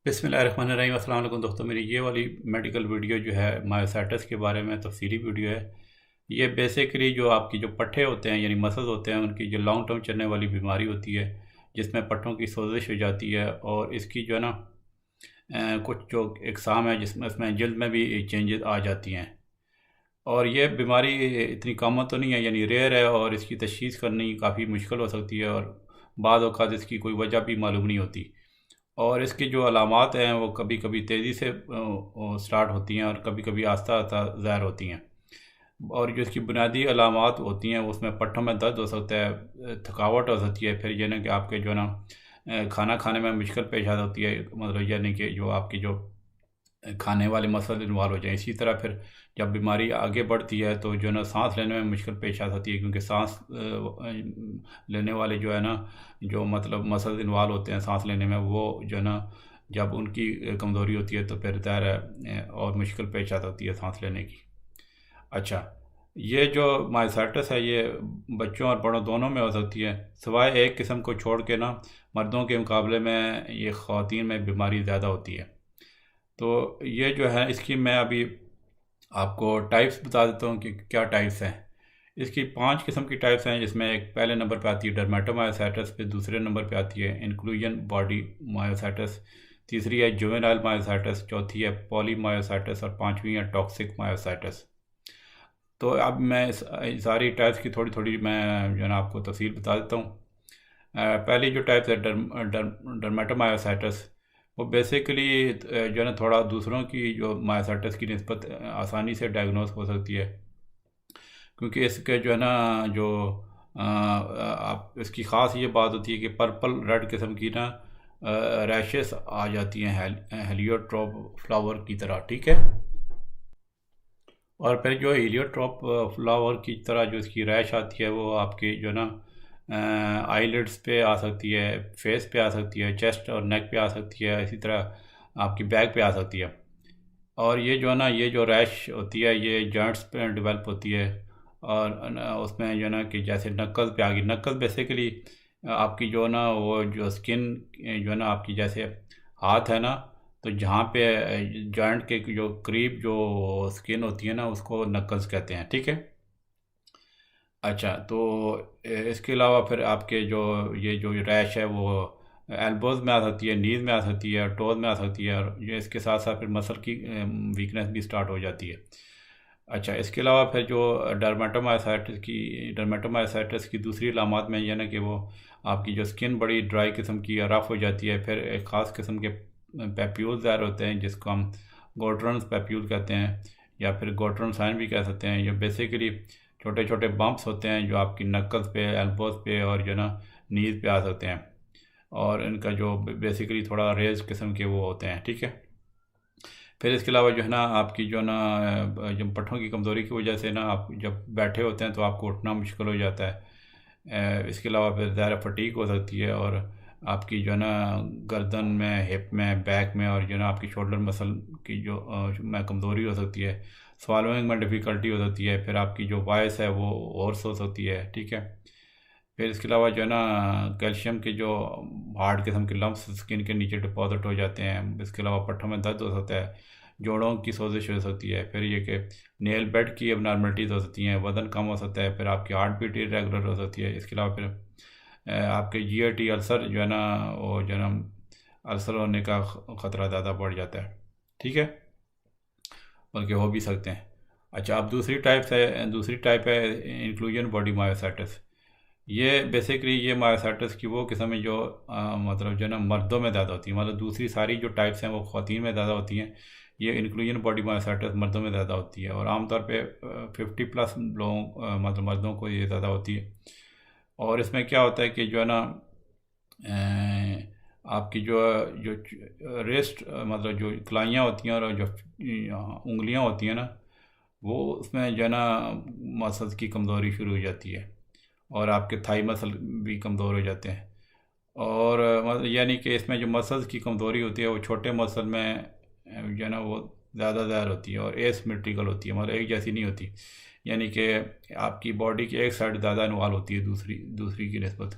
बिस्मिल्लाहिर्रहमानिर्रहीम। अस्सलाम वालेकुम दोस्तों, मेरी ये वाली मेडिकल वीडियो जो है मायोसाइटिस के बारे में तफसीली वीडियो है। ये बेसिकली जो आपकी जो पट्ठे होते हैं यानी मसल्स होते हैं, उनकी जो लॉन्ग टर्म चलने वाली बीमारी होती है, जिसमें पट्टों की सोजिश हो जाती है और इसकी जो है ना कुछ जो इकसाम है जिसमें इसमें जल्द में भी चेंजेस आ जाती हैं। और ये बीमारी इतनी कॉमन तो नहीं है, यानी रेयर है, और इसकी तशख़ीस करनी काफ़ी मुश्किल हो सकती है और बाद औक़ात इसकी कोई वजह भी मालूम नहीं होती। और इसकी जो अलामात हैं वो कभी कभी तेज़ी से स्टार्ट होती हैं और कभी कभी आहिस्ता आहिस्ता ज़ाहिर होती हैं। और जो इसकी बुनियादी अलामात होती हैं उसमें पट्टों में दर्द हो सकता है, थकावट हो सकती है, फिर यानी कि आपके जो ना खाना खाने में मुश्किल पेश आ सकती है, मतलब यानी कि जो आपकी जो खाने वाले मसल इन्वॉल्व हो जाएँ। इसी तरह फिर जब बीमारी आगे बढ़ती है तो जो है ना साँस लेने में मुश्किल पेश आ सकती है, क्योंकि साँस लेने वाले जो है ना जो मतलब मसल्स इन्वॉल्व होते हैं साँस लेने में, वो जो है ना जब उनकी कमज़ोरी होती है तो फिर ज़ाहिर है और मुश्किल पेश आ सकती है साँस लेने की। अच्छा, ये जो मायोसाइटिस है ये बच्चों और बड़ों दोनों में हो सकती है, सिवाय एक किस्म को छोड़ के ना मर्दों के मुकाबले में ये ख़वातीन में बीमारी ज़्यादा होती है। तो ये जो है इसकी मैं अभी आपको टाइप्स बता देता हूँ कि क्या टाइप्स हैं। इसकी 5 किस्म की टाइप्स हैं, जिसमें एक पहले नंबर पे आती है डर्मेटोमायोसाइटिस, फिर दूसरे नंबर पे आती है इंक्लूजन बॉडी मायोसाइटिस, तीसरी है जुवेनाइल मायोसाइटिस, चौथी है पॉलीमायोसाइटिस और पांचवी है टॉक्सिक मायोसाइटिस। तो अब मैं इस सारी टाइप्स की थोड़ी थोड़ी मैं जो है ना आपको तफसील बता देता हूँ। पहली जो टाइप है डर्मेटोमायोसाइटिस, वो बेसिकली जो है ना थोड़ा दूसरों की जो मायोसाइटिस की निस्बत आसानी से डायग्नोस हो सकती है, क्योंकि इसके जो है ना जो आप इसकी ख़ास ये बात होती है कि पर्पल रेड किस्म की ना रैशेस आ जाती हैं हेलियोट्रोप फ्लावर की तरह, ठीक है। और फिर जो हेलियोट्रोप फ्लावर की तरह जो इसकी रैश आती है वो आपकी जो ना आईलिड्स पे आ सकती है, फेस पे आ सकती है, चेस्ट और नेक पे आ सकती है, इसी तरह आपकी बैक पे आ सकती है। और ये जो है ना ये जो रैश होती है ये जॉइंट्स पे डेवलप होती है, और उसमें जो है ना कि जैसे नक्कल पे आ गई। नक्कल बेसिकली आपकी जो है ना वो जो स्किन जो है ना आपकी जैसे हाथ है ना, तो जहाँ पे जॉइंट के जो करीब जो स्किन होती है ना उसको नक्कल्स कहते हैं, ठीक है। अच्छा, तो इसके अलावा फिर आपके जो ये जो रैश है वो एल्बोज़ में आ सकती है, नीज़ में आ सकती है, टोज़ में आ सकती है, और ये इसके साथ साथ फिर मसल की वीकनेस भी स्टार्ट हो जाती है। अच्छा, इसके अलावा फिर जो डर्मेटोमायोसाइटिस की दूसरी अलामात में ये ना कि वो आपकी जो स्किन बड़ी ड्राई किस्म की या रफ़ हो जाती है, फिर एक ख़ास किस्म के पैप्यूल्स ज़ाहिर होते हैं जिसको हम गोल्ट्रन्स पैप्यूल कहते हैं, या फिर गोल्ट्रन साइन भी कह सकते हैं। ये बेसिकली छोटे छोटे बम्प्स होते हैं जो आपकी नक्कल्स पे, एल्बोज़ पे और जो ना नीज़ पे आ सकते हैं, और इनका जो बेसिकली थोड़ा रेज किस्म के वो होते हैं, ठीक है। फिर इसके अलावा जो है ना आपकी जो ना जब पट्ठों की कमज़ोरी की वजह से ना आप जब बैठे होते हैं तो आपको उठना मुश्किल हो जाता है। इसके अलावा फिर ज़्यादा फटीग हो सकती है, और आपकी जो है ना गर्दन में, हिप में, बैक में, और जो है ना आपकी शोल्डर मसल की जो में कमज़ोरी हो सकती है। स्वालोइंग में डिफ़िकल्टी हो सकती है, फिर आपकी जो वॉइस है वो होर्स हो सकती है, ठीक है। फिर इसके अलावा जो है ना कैल्शियम के जो हार्ड किस्म के लम्प्स स्किन के नीचे डिपॉजिट हो जाते हैं। इसके अलावा पट्ठों में दर्द हो सकता है, जोड़ों की सोजिश हो सकती है, फिर ये कि नेल बेड की अबनॉर्मलिटीज़ हो सकती हैं, वज़न कम हो सकता है, फिर आपकी हार्ट बीट इरेगुलर हो सकती है। इसके अलावा फिर आपके जीआईटी अल्सर जो है ना वो जो है ना अल्सर होने का ख़तरा ज़्यादा बढ़ जाता है, ठीक है, बल्कि हो भी सकते हैं। अच्छा, अब दूसरी टाइप है इंक्लूजन बॉडी मायोसाइटिस। ये बेसिकली ये मायोसाइटिस की वो किस्म है जो मतलब जो है ना मर्दों में ज़्यादा होती है, मतलब दूसरी सारी जो टाइप्स हैं वो ख़वातीन में ज़्यादा होती हैं। ये इंक्लूजन बॉडी मायोसाइटिस मर्दों में ज़्यादा होती है, और आमतौर पे 50+ लोगों मतलब मर्दों को ये ज़्यादा होती है। और इसमें क्या होता है कि जो है ना आपकी जो जो रेस्ट मतलब जो कलाइयाँ होती हैं और जो उंगलियां होती हैं ना, वो उसमें जो है ना मसल्स की कमज़ोरी शुरू हो जाती है, और आपके थाई मसल भी कमज़ोर हो जाते हैं। और यानी कि इसमें जो मसल्स की कमज़ोरी होती है वो छोटे मसल में जो है ना वो ज़्यादा ज़ाहिर होती है और एसिमेट्रिकल होती है, मतलब एक जैसी नहीं होती, यानी कि आपकी बॉडी की एक साइड ज़्यादा इन्वॉल्व होती है दूसरी दूसरी की निस्बत।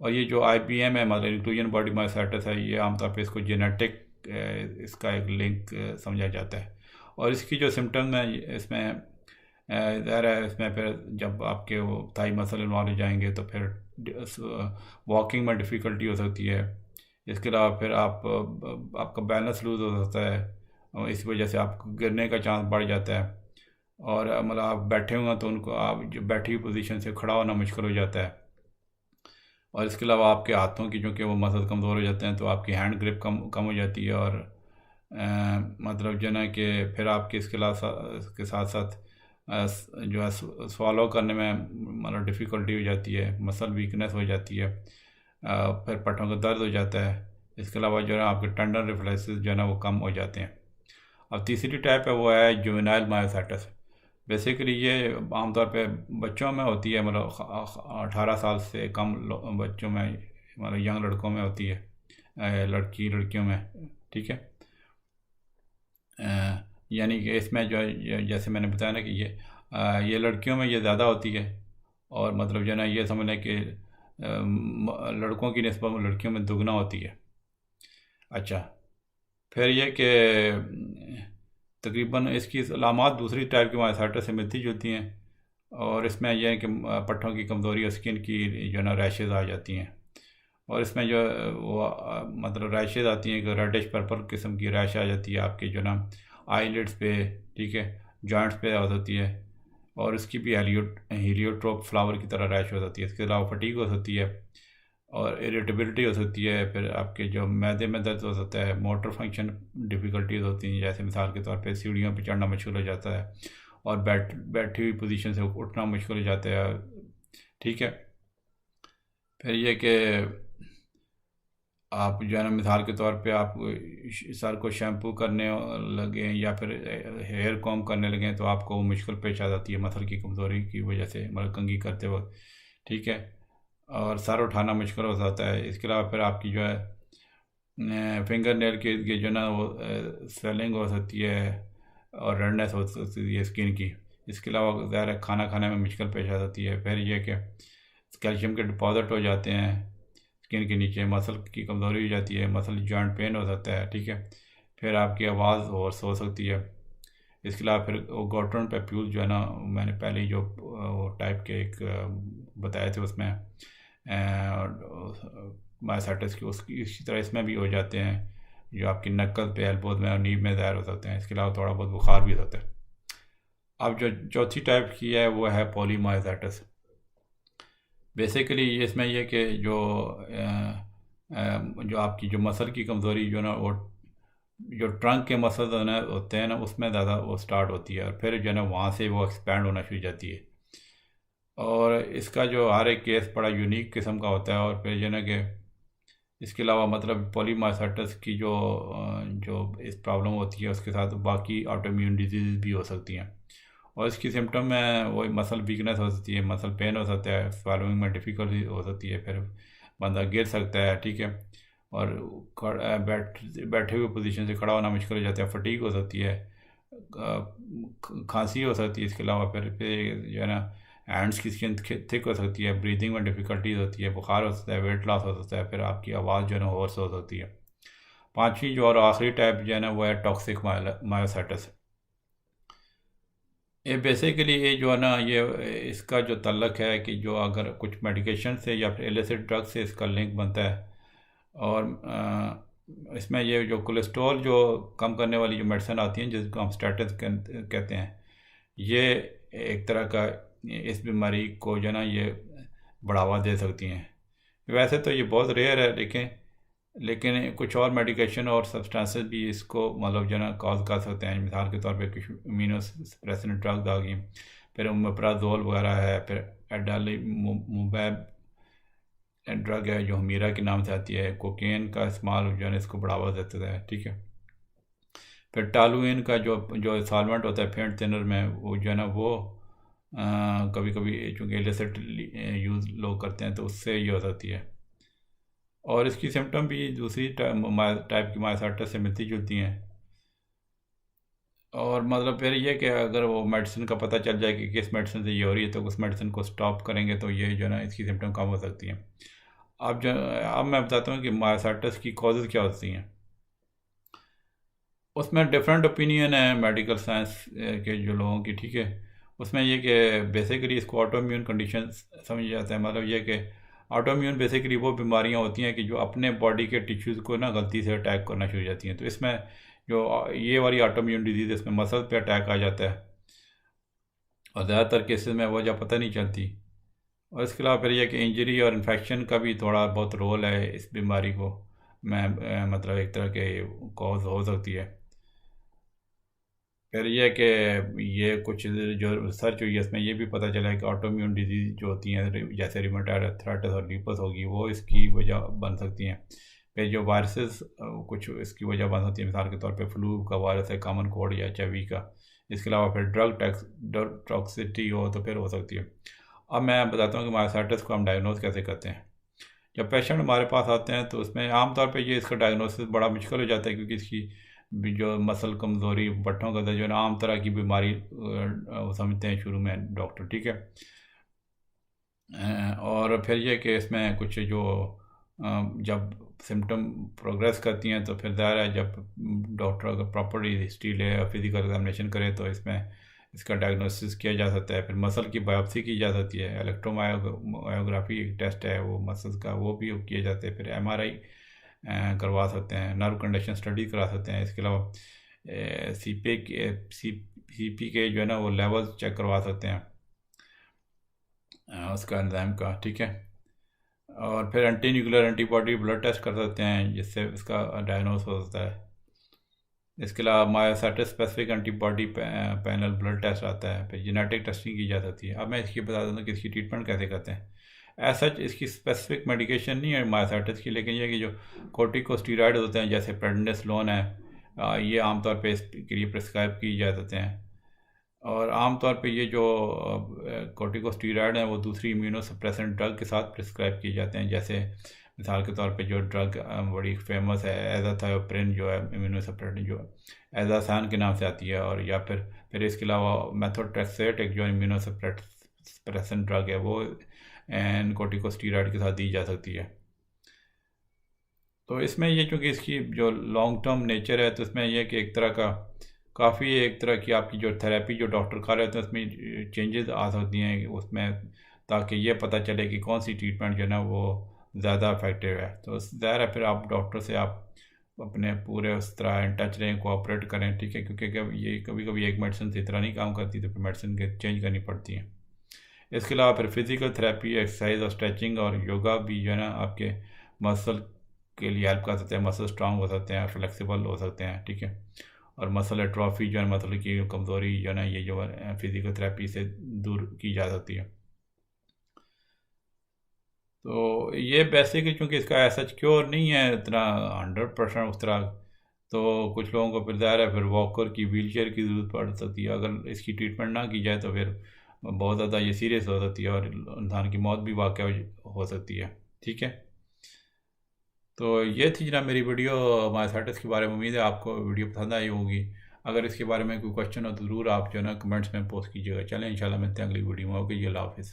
और ये जो IBM है, मतलब इंक्लूजन बॉडी मायोसाइटिस है, ये आमतौर पे इसको जेनेटिक इसका एक लिंक समझा जाता है। और इसकी जो सिम्टम है इसमें ज़ाहिर है, इसमें फिर जब आपके वो थाई मसल इन्वॉल्व हो जाएंगे तो फिर वॉकिंग में डिफ़िकल्टी हो सकती है। इसके अलावा फिर आपका बैलेंस लूज़ हो सकता है और इस वजह से आपको गिरने का चांस बढ़ जाता है। और मतलब आप बैठे हुए हैं तो उनको आप जो बैठी हुई पोजीशन से खड़ा होना मुश्किल हो जाता है। और इसके अलावा आपके हाथों की चूँकि वो मसल कमज़ोर हो जाते हैं तो आपकी हैंड ग्रिप कम हो जाती है। और मतलब जो ना कि फिर आपके इसके साथ साथ जो है स्वालो करने में मतलब डिफ़िकल्टी हो जाती है, मसल वीकनेस हो जाती है, फिर पट्टों का दर्द हो जाता है। इसके अलावा जो है आपके टेंडन रिफ्लेक्सेस जो है ना वो कम हो जाते हैं। अब तीसरी टाइप है वो है जुवेनाइल मायोसाइटिस। बेसिकली ये आमतौर पे बच्चों में होती है, मतलब 18 साल से कम बच्चों में, मतलब यंग लड़कों में होती है, लड़कियों में, ठीक है। यानी कि इसमें जो जैसे मैंने बताया ना कि ये लड़कियों में ये ज़्यादा होती है। और मतलब जो है ना ये समझ लें कि लड़कों की निस्बत में लड़कियों में दुगना होती है। अच्छा, फिर ये कि तकरीबन इसकी अलामात दूसरी टाइप की मायोसाइटिस से मिलती जुलती हैं। और इसमें यह है कि पट्टों की कमज़ोरी और स्किन की जो है ना रैशेज़ आ जाती हैं। और इसमें जो वो मतलब रैशेज़ आती हैं कि रेडिश पर्पल किस्म की रैश आ जाती है आपके जो ना आईलिड्स पे, ठीक है, जॉइंट्स पे आ जाती है। और इसकी भी हीलियोट्रोप फ्लावर की तरह रैश हो जाती है। इसके अलावा फटीग हो सकती है और इरिटेबिलिटी हो सकती है। फिर आपके जो मैदे में दर्द हो सकता है, मोटर फंक्शन डिफ़िकल्टीज होती हैं, जैसे मिसाल के तौर पे सीढ़ियों पे चढ़ना मुश्किल हो जाता है और बैठी हुई पोजीशन से उठना मुश्किल हो जाता है, ठीक है। फिर ये कि आप जो है ना मिसाल के तौर पे आप सर को शैम्पू करने लगे या फिर हेयर कॉम करने लगे तो आपको वो मुश्किल पेश आ जाती है मसल की कमज़ोरी की वजह से, मतलब कंघी करते वक्त, ठीक है। और सर उठाना मुश्किल हो जाता है। इसके अलावा फिर आपकी जो है फिंगर नेल के इर्द गिर्द जो ना वो स्वेलिंग हो सकती है और रेडनेस हो सकती है स्किन की। इसके अलावा ज़्यादा खाना खाने में मुश्किल पेश आ जाती है। फिर यह कि कैल्शियम के डिपॉजिट हो जाते हैं स्किन के नीचे, मसल की कमज़ोरी हो जाती है, मसल जॉइंट पेन हो सकता है, ठीक है। फिर आपकी आवाज़ होर्स हो सकती है। इसके अलावा फिर वो घुटन पैप्यूल जो है ना, मैंने पहले ही जो वो टाइप के एक बताए थे उसमें मायोसाइटिस की, उसकी इसी तरह इसमें भी हो जाते हैं जो आपकी नक्कल पे, एल्बोज में और नीब में ज़ाहिर हो सकते हैं। इसके अलावा थोड़ा बहुत बुखार भी होता है। अब जो चौथी टाइप की है वो है पॉलीमायोसाइटिस। बेसिकली इसमें यह कि जो आपकी जो मसल की कमज़ोरी जो ना वो जो ट्रंक के मसल होते हैं ना उसमें ज़्यादा वो स्टार्ट होती है और फिर जो है ना वहाँ से वो एक्सपैंड होना शुरू हो जाती है। और इसका जो हर एक केस बड़ा यूनिक किस्म का होता है। और फिर जो है ना कि इसके अलावा मतलब पॉलीमायोसाइटिस की जो इस प्रॉब्लम होती है उसके साथ बाकी ऑटोइम्यून डिजीज़ भी हो सकती हैं। और इसकी सिम्टम में वही मसल वीकनेस हो सकती है, मसल पेन हो सकता है, swallowing में डिफ़िकल्टी हो सकती है, फिर बंदा गिर सकता है, ठीक है। और बैठे हुए पोजीशन से खड़ा होना मुश्किल हो जाता है, फटीग हो सकती है, खांसी हो सकती है। इसके अलावा फिर जो है ना हैंड्स की स्किन थिक हो सकती है, ब्रीदिंग में डिफ़िकल्टीज होती है, बुखार हो सकता है, वेट लॉस हो सकता है, फिर आपकी आवाज़ जो है ना होर्स हो सकती है। पाँचवीं जो और आखिरी टाइप जो है ना वो है टॉक्सिक मायोसाइटिस। ये बेसिकली ये जो है ना ये इसका जो तल्लक है कि जो अगर कुछ मेडिकेशन से या फिर इलिसिट ड्रग से इसका लिंक बनता है। और इसमें ये जो कोलेस्ट्रॉल जो कम करने वाली जो मेडिसिन आती हैं जिसको हम स्टैटिन कहते हैं, ये एक तरह का इस बीमारी को जो है ना ये बढ़ावा दे सकती हैं। वैसे तो ये बहुत रेयर है, लेकिन कुछ और मेडिकेशन और सब्सटेंसेस भी इसको मतलब जो है ना कॉज कर सकते हैं। मिसाल के तौर पे कुछ इम्यूनोसप्रेसेंट ड्रग्स आ गई, फिर ओमेप्राजोल वगैरह है, फिर एडालीमुमैब ड्रग है जो हमीरा के नाम से आती है, कोकेन का इस्तेमाल जो है इसको बढ़ावा देता है, ठीक है। फिर टालुइन का जो सॉल्वेंट होता है फेंट थिनर में, वो जो है ना वो कभी कभी चूँकि इलिसिट यूज़ लोग करते हैं तो उससे ये हो सकती है। और इसकी सिम्टम भी दूसरी टाइप की मायोसाइटिस से मिलती जुलती हैं। और मतलब फिर ये कि अगर वो मेडिसिन का पता चल जाए कि किस मेडिसिन से ये हो रही है तो उस मेडिसिन को स्टॉप करेंगे तो ये जो है ना इसकी सिम्टम कम हो सकती हैं। अब मैं बताता हूँ कि मायोसाइटिस की कॉजेज़ क्या होती हैं। उसमें डिफरेंट ओपिनियन है मेडिकल साइंस के जो लोगों की, ठीक है। उसमें ये कि बेसिकली इसको ऑटोइम्यून कंडीशन समझ जाता है। मतलब ये कि ऑटोइम्यून बेसिकली वो बीमारियां होती हैं कि जो अपने बॉडी के टिश्यूज़ को ना गलती से अटैक करना शुरू हो जाती हैं। तो इसमें जो ये वाली ऑटोइम्यून डिजीज़, इसमें मसल पे अटैक आ जाता है और ज़्यादातर केसेस में वजह पता नहीं चलती। और इसके अलावा फिर यह कि इंजरी और इन्फेक्शन का भी थोड़ा बहुत रोल है इस बीमारी को मैं मतलब एक तरह के कॉज हो सकती है। फिर यह कि ये कुछ जो रिसर्च हुई है इसमें ये भी पता चला है कि ऑटोइम्यून डिजीज़ जो होती हैं जैसे रिमेटॉइड आर्थराइटिस और लूपस होगी वो इसकी वजह बन सकती हैं। फिर जो वायरसेस कुछ इसकी वजह बन सकती है, मिसाल के तौर पे फ्लू का वायरस है, कॉमन कोल्ड या HIV का। इसके अलावा फिर ड्रग टॉक्सिसिटी हो तो फिर हो सकती है। अब मैं बताता हूँ कि मायोसाइटिस को हम डायग्नोज कैसे करते हैं। जब पेशेंट हमारे पास आते हैं तो उसमें आमतौर पे ये इसका डायग्नोसिस बड़ा मुश्किल हो जाता है, क्योंकि इसकी भी जो मसल कमज़ोरी, पट्टों का दर्द, जो है ना, आम तरह की बीमारी वो समझते हैं शुरू में डॉक्टर, ठीक है। और फिर ये कि इसमें कुछ जो जब सिम्टम प्रोग्रेस करती हैं तो फिर ज़ाहिर है जब डॉक्टर अगर प्रॉपर हिस्ट्री ले या फिज़िकल एग्जामिनेशन करे तो इसमें इसका डायग्नोसिस किया जा सकता है। फिर मसल की बायोप्सी की जा सकती है, इलेक्ट्रोमायोग्राफी एक टेस्ट है वो मसल्स का, वो भी किए जाते हैं। फिर MRI करवा सकते हैं, नर्व कंडीशन स्टडी करा सकते हैं। इसके अलावा CP के जो है ना वो लेवल्स चेक करवा सकते हैं उसका एंजाइम का, ठीक है। और फिर anti nuclear antibody blood test कर सकते हैं जिससे इसका डायग्नोस हो सकता है। इसके अलावा myositis specific antibody panel blood test आता है। फिर जेनेटिक टेस्टिंग की जा सकती है। अब मैं इसकी बता देता हूँ कि इसकी ट्रीटमेंट कैसे करते हैं। एज सच इसकी स्पेसिफिक मेडिकेशन नहीं है मायोसाइटिस की, लेकिन ये कि जो कोर्टिकोस्टेरॉइड होते हैं जैसे प्रेडनिसोलोन है, ये आमतौर पे इसके लिए प्रिस्क्राइब की जा सकते हैं। और आमतौर पे ये जो कोर्टिकोस्टेरॉइड हैं वो दूसरी इम्यूनोसप्रेसेंट ड्रग के साथ प्रिस्क्राइब किए जाते हैं। जैसे मिसाल के तौर पे जो ड्रग बड़ी फेमस है एजाथायोप्रिन, जो है इम्यूनोसप्रेसेंट, जो एजासान के नाम से आती है। और या फिर इसके अलावा मेथोट्रेक्सेट एक जो इम्यूनोसप्रेसेंट ड्रग है वो कोर्टिकोस्टेरॉइड के साथ दी जा सकती है। तो इसमें ये चूँकि इसकी जो लॉन्ग टर्म नेचर है तो इसमें यह कि एक तरह का काफ़ी एक तरह की आपकी जो थेरेपी जो डॉक्टर कर रहे थे उसमें चेंजेस आ सकती हैं उसमें, ताकि ये पता चले कि कौन सी ट्रीटमेंट जो है ना वो ज़्यादा इफेक्टिव है। तो ज़ाहिर है फिर आप डॉक्टर से आप अपने पूरे उस तरह इन टच रहें, कोऑपरेट करें, ठीक है। क्योंकि ये कभी कभी एक मेडिसिन से इस तरह नहीं काम करती तो फिर मेडिसिन के चेंज करनी पड़ती हैं। इसके अलावा फिर फिज़िकल थेरेपी, एक्सरसाइज और स्ट्रेचिंग और योगा भी जो है ना आपके मसल के लिए हेल्प कर सकते हैं। मसल स्ट्रांग हो सकते हैं, फ्लेक्सिबल हो सकते हैं, ठीक है। और मसल एट्रोफी जो है मसल की कमज़ोरी जो है ना ये जो है फिज़िकल थेरेपी से दूर की जा सकती है। तो ये बेसिकली चूँकि इसका ऐसा क्योर नहीं है इतना 100% उस तरह, तो कुछ लोगों को फिर ज़ाहिर है फिर वॉकर की, व्हीलचेयर की ज़रूरत पड़ सकती है। अगर इसकी ट्रीटमेंट ना की जाए तो फिर बहुत ज़्यादा ये सीरियस हो सकती है और इंसान की मौत भी वाक़ हो सकती है, ठीक है। तो ये थी जनाब मेरी वीडियो मायोसाइटिस के बारे में। उम्मीद है आपको वीडियो पसंद आई होगी। अगर इसके बारे में कोई क्वेश्चन हो तो ज़रूर आप जो है ना कमेंट्स में पोस्ट कीजिएगा। चलें, इंशाल्लाह मिलते हैं अगली वीडियो में। ओके जी, अल्लाह हाफ़िज़।